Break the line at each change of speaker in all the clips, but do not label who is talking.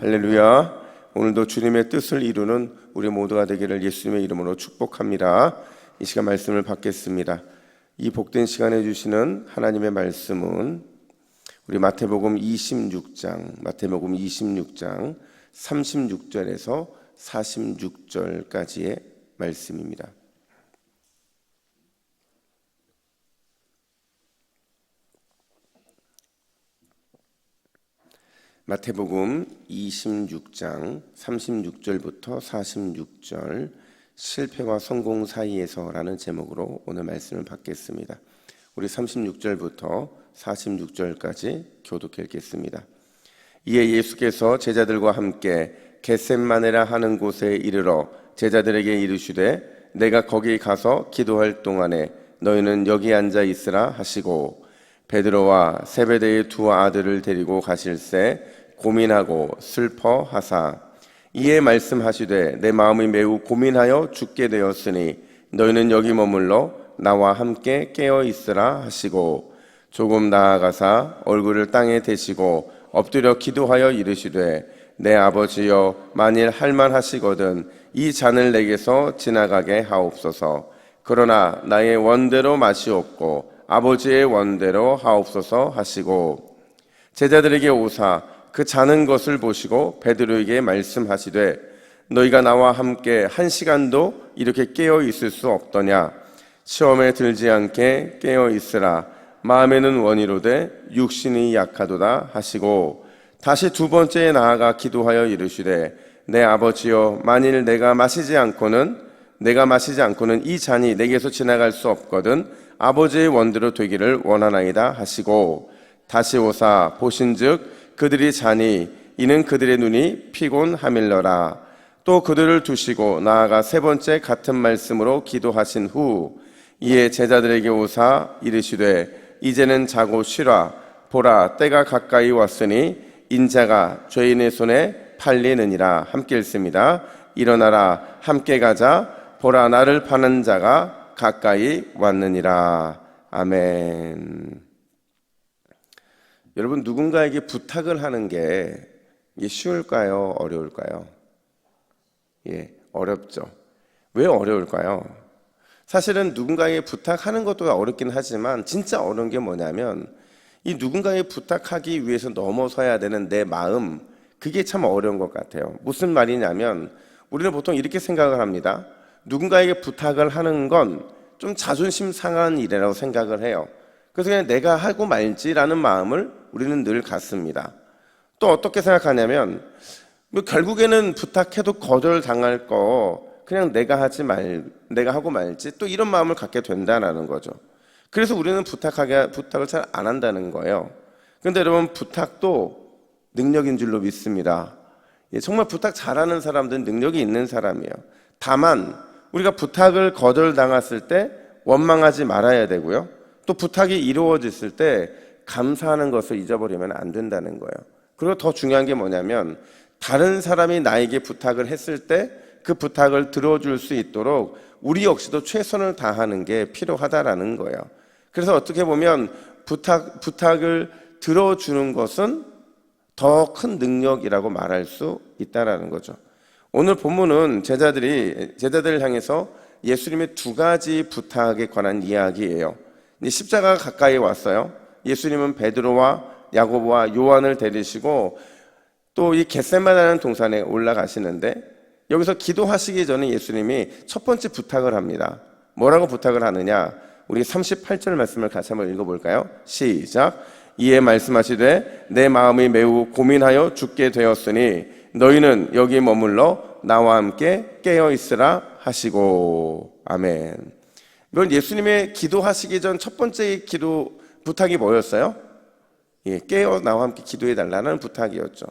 할렐루야. 오늘도 주님의 뜻을 이루는 우리 모두가 되기를 예수님의 이름으로 축복합니다. 이 시간 말씀을 받겠습니다. 이 복된 시간에 주시는 하나님의 말씀은 우리 마태복음 26장 36절에서 46절까지의 말씀입니다. 마태복음 26장 36절부터 46절 실패와 성공 사이에서라는 제목으로 오늘 말씀을 받겠습니다. 우리 36절부터 46절까지 교독해 읽겠습니다. 이에 예수께서 제자들과 함께 겟셋마네라 하는 곳에 이르러 제자들에게 이르시되 내가 거기 가서 기도할 동안에 너희는 여기 앉아 있으라 하시고 베드로와 세베대의 두 아들을 데리고 가실새 고민하고 슬퍼하사 이에 말씀하시되 내 마음이 매우 고민하여 죽게 되었으니 너희는 여기 머물러 나와 함께 깨어 있으라 하시고 조금 나아가사 얼굴을 땅에 대시고 엎드려 기도하여 이르시되 내 아버지여 만일 할만하시거든 이 잔을 내게서 지나가게 하옵소서. 그러나 나의 원대로 마시옵고 아버지의 원대로 하옵소서 하시고 제자들에게 오사 그 자는 것을 보시고 베드로에게 말씀하시되 너희가 나와 함께 1시간도 이렇게 깨어 있을 수 없더냐. 시험에 들지 않게 깨어 있으라. 마음에는 원이로되 육신이 약하도다 하시고 다시 두 번째에 나아가 기도하여 이르시되 내 아버지여 만일 내가 마시지 않고는 이 잔이 내게서 지나갈 수 없거든 아버지의 원대로 되기를 원하나이다 하시고 다시 오사 보신즉 그들이 자니 이는 그들의 눈이 피곤함일러라. 또 그들을 두시고 나아가 세 번째 같은 말씀으로 기도하신 후 이에 제자들에게 오사 이르시되 이제는 자고 쉬라. 보라 때가 가까이 왔으니 인자가 죄인의 손에 팔리느니라. 함께 읽습니다. 일어나라 함께 가자. 보라 나를 파는 자가 가까이 왔느니라. 아멘. 여러분 누군가에게 부탁을 하는 게 이게 쉬울까요? 어려울까요? 어렵죠. 왜 어려울까요? 사실은 누군가에게 부탁하는 것도 어렵긴 하지만 진짜 어려운 게 뭐냐면 이 누군가에게 부탁하기 위해서 넘어서야 되는 내 마음, 그게 참 어려운 것 같아요. 무슨 말이냐면 우리는 보통 이렇게 생각을 합니다. 누군가에게 부탁을 하는 건 좀 자존심 상한 일이라고 생각을 해요. 그래서 그냥 내가 하고 말지라는 마음을 우리는 늘 갖습니다. 또 어떻게 생각하냐면 결국에는 부탁해도 거절당할 거 그냥 내가 하고 말지 또 이런 마음을 갖게 된다는 거죠. 그래서 우리는 부탁을 잘 안 한다는 거예요. 그런데 여러분 부탁도 능력인 줄로 믿습니다. 정말 부탁 잘하는 사람들은 능력이 있는 사람이에요. 다만 우리가 부탁을 거절당했을 때 원망하지 말아야 되고요. 또 부탁이 이루어졌을 때 감사하는 것을 잊어버리면 안 된다는 거예요. 그리고 더 중요한 게 뭐냐면 다른 사람이 나에게 부탁을 했을 때 그 부탁을 들어줄 수 있도록 우리 역시도 최선을 다하는 게 필요하다라는 거예요. 그래서 어떻게 보면 부탁을 들어주는 것은 더 큰 능력이라고 말할 수 있다라는 거죠. 오늘 본문은 제자들을 향해서 예수님의 두 가지 부탁에 관한 이야기예요. 십자가가 가까이 왔어요. 예수님은 베드로와 야고보와 요한을 데리시고 또 이 겟셋마네라는 동산에 올라가시는데 여기서 기도하시기 전에 예수님이 첫 번째 부탁을 합니다. 뭐라고 부탁을 하느냐? 우리 38절 말씀을 같이 한번 읽어볼까요? 시작. 이에 말씀하시되 내 마음이 매우 고민하여 죽게 되었으니 너희는 여기 머물러 나와 함께 깨어 있으라 하시고. 아멘. 이건 예수님의 기도하시기 전 첫 번째 기도 부탁이 뭐였어요? 깨어 나와 함께 기도해 달라는 부탁이었죠.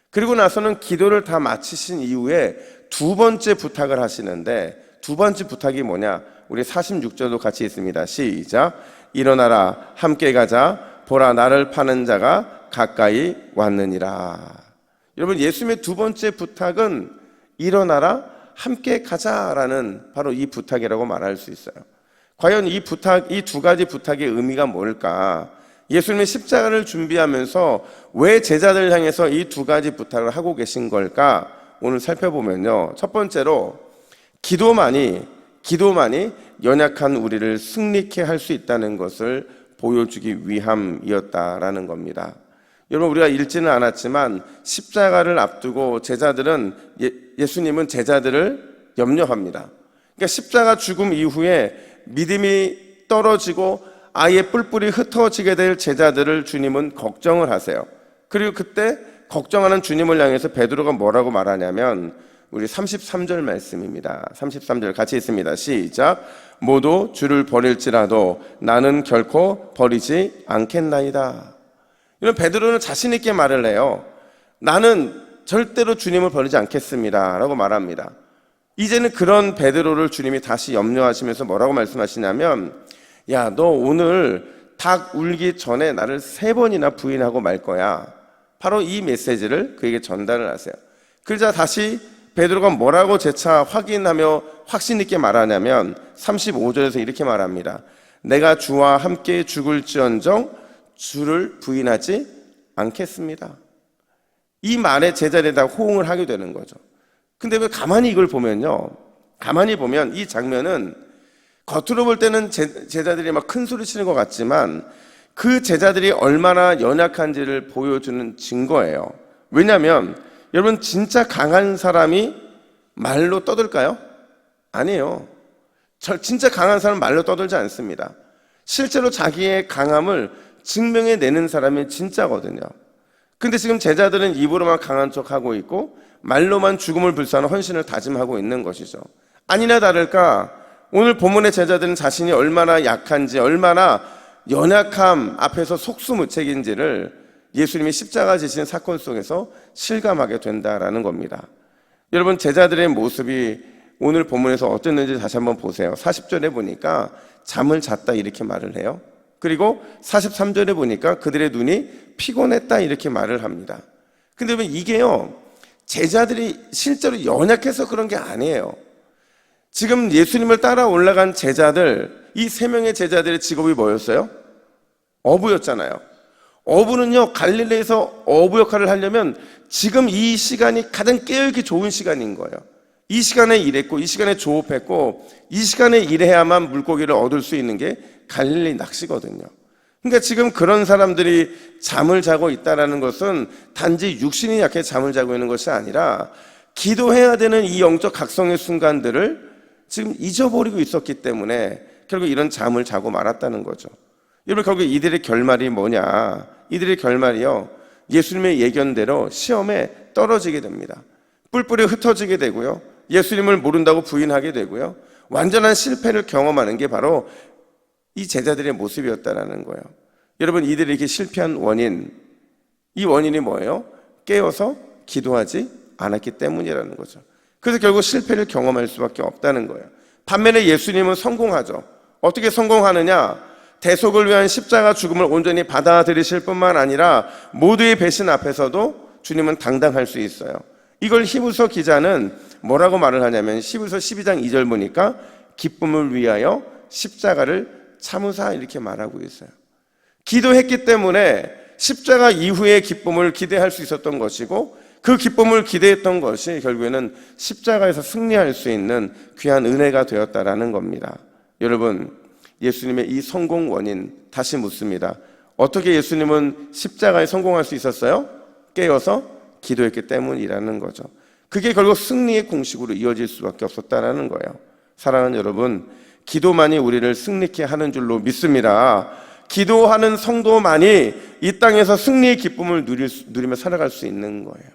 그리고 나서는 기도를 다 마치신 이후에 두 번째 부탁을 하시는데 두 번째 부탁이 뭐냐? 우리 46절도 같이 있습니다. 시작. 일어나라 함께 가자. 보라 나를 파는 자가 가까이 왔느니라. 여러분 예수님의 두 번째 부탁은 일어나라 함께 가자라는 바로 이 부탁이라고 말할 수 있어요. 과연 이 두 가지 부탁의 의미가 뭘까? 예수님이 십자가를 준비하면서 왜 제자들을 향해서 이 두 가지 부탁을 하고 계신 걸까? 오늘 살펴보면요, 첫 번째로 기도만이 연약한 우리를 승리케 할 수 있다는 것을 보여주기 위함이었다라는 겁니다. 여러분, 우리가 읽지는 않았지만 십자가를 앞두고 제자들은 예수님은 제자들을 염려합니다. 그러니까 십자가 죽음 이후에 믿음이 떨어지고 아예 뿔뿔이 흩어지게 될 제자들을 주님은 걱정을 하세요. 그리고 그때 걱정하는 주님을 향해서 베드로가 뭐라고 말하냐면 우리 33절 말씀입니다. 33절 같이 있습니다. 시작. 모두 주를 버릴지라도 나는 결코 버리지 않겠나이다. 이런 베드로는 자신 있게 말을 해요. 나는 절대로 주님을 버리지 않겠습니다 라고 말합니다. 이제는 그런 베드로를 주님이 다시 염려하시면서 뭐라고 말씀하시냐면, 야, 너 오늘 닭 울기 전에 나를 3번이나 부인하고 말 거야. 바로 이 메시지를 그에게 전달을 하세요. 그러자 다시 베드로가 뭐라고 재차 확인하며 확신 있게 말하냐면 35절에서 이렇게 말합니다. 내가 주와 함께 죽을지언정 주를 부인하지 않겠습니다. 이 말에 제자리에다 호응을 하게 되는 거죠. 근데 왜 가만히 이걸 보면요, 가만히 보면 이 장면은 겉으로 볼 때는 제자들이 막 큰 소리 치는 것 같지만 그 제자들이 얼마나 연약한지를 보여주는 증거예요. 왜냐하면 여러분, 진짜 강한 사람이 말로 떠들까요? 아니에요. 진짜 강한 사람은 말로 떠들지 않습니다. 실제로 자기의 강함을 증명해내는 사람이 진짜거든요. 근데 지금 제자들은 입으로만 강한 척하고 있고 말로만 죽음을 불사하는 헌신을 다짐하고 있는 것이죠. 아니나 다를까 오늘 본문의 제자들은 자신이 얼마나 약한지, 얼마나 연약함 앞에서 속수무책인지를 예수님이 십자가 지신 사건 속에서 실감하게 된다라는 겁니다. 여러분, 제자들의 모습이 오늘 본문에서 어땠는지 다시 한번 보세요. 40절에 보니까 잠을 잤다 이렇게 말을 해요. 그리고 43절에 보니까 그들의 눈이 피곤했다 이렇게 말을 합니다. 근데 이게요, 제자들이 실제로 연약해서 그런 게 아니에요. 지금 예수님을 따라 올라간 제자들, 이 3명의 제자들의 직업이 뭐였어요? 어부였잖아요. 어부는요, 갈릴리에서 어부 역할을 하려면 지금 이 시간이 가장 깨어있기 좋은 시간인 거예요. 이 시간에 일했고, 이 시간에 조업했고, 이 시간에 일해야만 물고기를 얻을 수 있는 게 갈릴리 낚시거든요. 그러니까 지금 그런 사람들이 잠을 자고 있다는 것은 단지 육신이 약해 잠을 자고 있는 것이 아니라 기도해야 되는 이 영적 각성의 순간들을 지금 잊어버리고 있었기 때문에 결국 이런 잠을 자고 말았다는 거죠. 여러분, 결국 이들의 결말이 뭐냐? 이들의 결말이요, 예수님의 예견대로 시험에 떨어지게 됩니다. 뿔뿔이 흩어지게 되고요, 예수님을 모른다고 부인하게 되고요, 완전한 실패를 경험하는 게 바로 이 제자들의 모습이었다는 거예요. 여러분, 이들이 이렇게 실패한 원인, 이 원인이 뭐예요? 깨어서 기도하지 않았기 때문이라는 거죠. 그래서 결국 실패를 경험할 수밖에 없다는 거예요. 반면에 예수님은 성공하죠. 어떻게 성공하느냐? 대속을 위한 십자가 죽음을 온전히 받아들이실 뿐만 아니라 모두의 배신 앞에서도 주님은 당당할 수 있어요. 이걸 히브리서 기자는 뭐라고 말을 하냐면 히브리서 12장 2절 보니까 기쁨을 위하여 십자가를 참으사 이렇게 말하고 있어요. 기도했기 때문에 십자가 이후의 기쁨을 기대할 수 있었던 것이고, 그 기쁨을 기대했던 것이 결국에는 십자가에서 승리할 수 있는 귀한 은혜가 되었다라는 겁니다. 여러분, 예수님의 이 성공 원인 다시 묻습니다. 어떻게 예수님은 십자가에 성공할 수 있었어요? 깨어서 기도했기 때문이라는 거죠. 그게 결국 승리의 공식으로 이어질 수밖에 없었다는 거예요. 사랑하는 여러분, 기도만이 우리를 승리케 하는 줄로 믿습니다. 기도하는 성도만이 이 땅에서 승리의 기쁨을 누리며 살아갈 수 있는 거예요.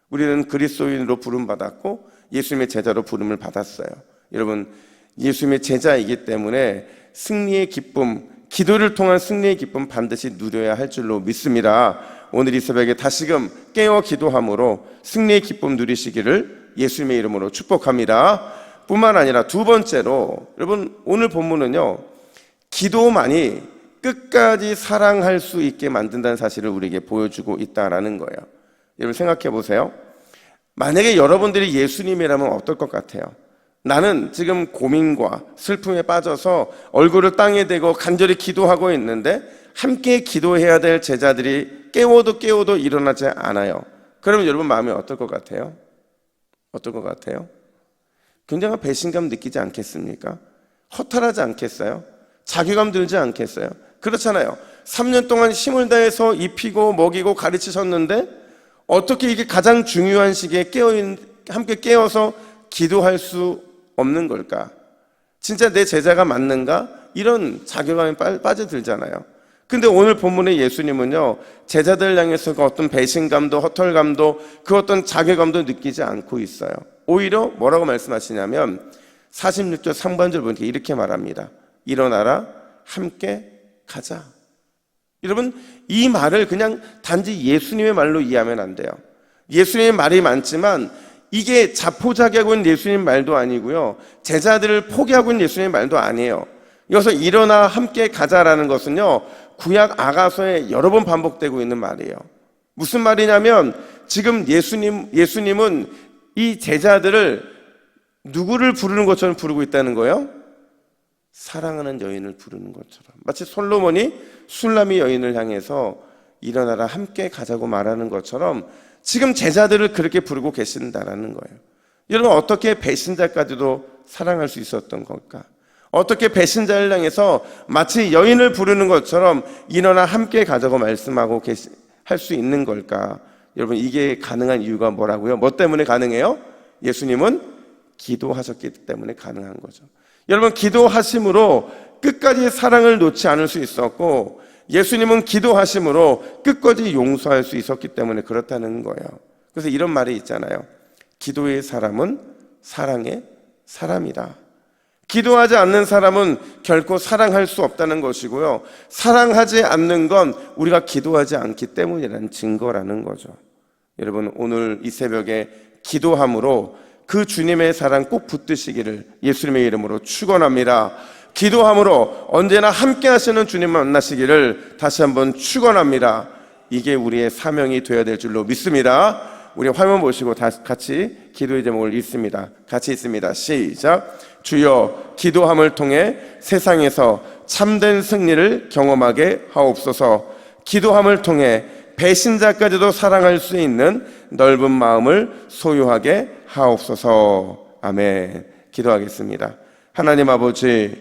우리는 그리스도인으로 부름받았고 예수님의 제자로 부름을 받았어요. 여러분, 예수님의 제자이기 때문에 승리의 기쁨, 기도를 통한 승리의 기쁨 반드시 누려야 할 줄로 믿습니다. 오늘 이 새벽에 다시금 깨어 기도함으로 승리의 기쁨 누리시기를 예수님의 이름으로 축복합니다. 뿐만 아니라 두 번째로, 여러분, 오늘 본문은요, 기도만이 끝까지 사랑할 수 있게 만든다는 사실을 우리에게 보여주고 있다라는 거예요. 여러분, 생각해 보세요. 만약에 여러분들이 예수님이라면 어떨 것 같아요? 나는 지금 고민과 슬픔에 빠져서 얼굴을 땅에 대고 간절히 기도하고 있는데 함께 기도해야 될 제자들이 깨워도 일어나지 않아요. 그러면 여러분 마음이 어떨 것 같아요? 어떨 것 같아요? 굉장한 배신감 느끼지 않겠습니까? 허탈하지 않겠어요? 자괴감 들지 않겠어요? 그렇잖아요. 3년 동안 힘을 다해서 입히고 먹이고 가르치셨는데 어떻게 이게 가장 중요한 시기에 함께 깨어서 기도할 수 없는 걸까? 진짜 내 제자가 맞는가? 이런 자괴감에 빠져들잖아요. 근데 오늘 본문의 예수님은요, 제자들 향해서 그 어떤 배신감도 허탈감도 그 어떤 자괴감도 느끼지 않고 있어요. 오히려 뭐라고 말씀하시냐면 46절 상반절 보니까 이렇게 말합니다. 일어나라, 함께 가자. 여러분, 이 말을 그냥 단지 예수님의 말로 이해하면 안 돼요. 예수님의 말이 많지만 이게 자포자기하고 있는 예수님 말도 아니고요, 제자들을 포기하고 있는 예수님 말도 아니에요. 여기서 일어나 함께 가자라는 것은요, 구약 아가서에 여러 번 반복되고 있는 말이에요. 무슨 말이냐면 지금 예수님은 이 제자들을 누구를 부르는 것처럼 부르고 있다는 거예요? 사랑하는 여인을 부르는 것처럼. 마치 솔로몬이 술람이 여인을 향해서 일어나라 함께 가자고 말하는 것처럼 지금 제자들을 그렇게 부르고 계신다라는 거예요. 여러분, 어떻게 배신자까지도 사랑할 수 있었던 걸까? 어떻게 배신자를 향해서 마치 여인을 부르는 것처럼 일어나 함께 가자고 말씀하고 할 수 있는 걸까? 여러분, 이게 가능한 이유가 뭐라고요? 뭐 때문에 가능해요? 예수님은 기도하셨기 때문에 가능한 거죠. 여러분, 기도하심으로 끝까지 사랑을 놓지 않을 수 있었고, 예수님은 기도하심으로 끝까지 용서할 수 있었기 때문에 그렇다는 거예요. 그래서 이런 말이 있잖아요. 기도의 사람은 사랑의 사람이다. 기도하지 않는 사람은 결코 사랑할 수 없다는 것이고요, 사랑하지 않는 건 우리가 기도하지 않기 때문이라는 증거라는 거죠. 여러분, 오늘 이 새벽에 기도함으로 그 주님의 사랑 꼭 붙드시기를 예수님의 이름으로 축원합니다. 기도함으로 언제나 함께 하시는 주님 만나시기를 다시 한번 축원합니다. 이게 우리의 사명이 되어야 될 줄로 믿습니다. 우리 화면 보시고 같이 기도의 제목을 읽습니다. 같이 읽습니다. 시작. 주여, 기도함을 통해 세상에서 참된 승리를 경험하게 하옵소서. 기도함을 통해 배신자까지도 사랑할 수 있는 넓은 마음을 소유하게 하옵소서. 아멘. 기도하겠습니다. 하나님 아버지,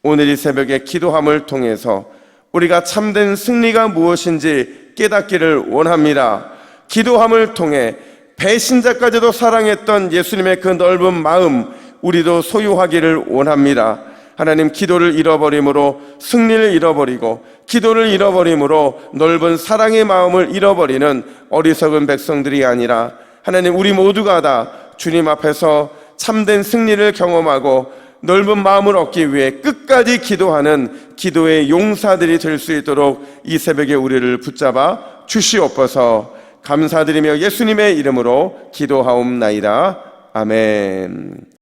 오늘 이 새벽에 기도함을 통해서 우리가 참된 승리가 무엇인지 깨닫기를 원합니다. 기도함을 통해 배신자까지도 사랑했던 예수님의 그 넓은 마음 우리도 소유하기를 원합니다. 하나님, 기도를 잃어버림으로 승리를 잃어버리고 기도를 잃어버림으로 넓은 사랑의 마음을 잃어버리는 어리석은 백성들이 아니라 하나님, 우리 모두가 다 주님 앞에서 참된 승리를 경험하고 넓은 마음을 얻기 위해 끝까지 기도하는 기도의 용사들이 될 수 있도록 이 새벽에 우리를 붙잡아 주시옵소서. 감사드리며 예수님의 이름으로 기도하옵나이다. 아멘.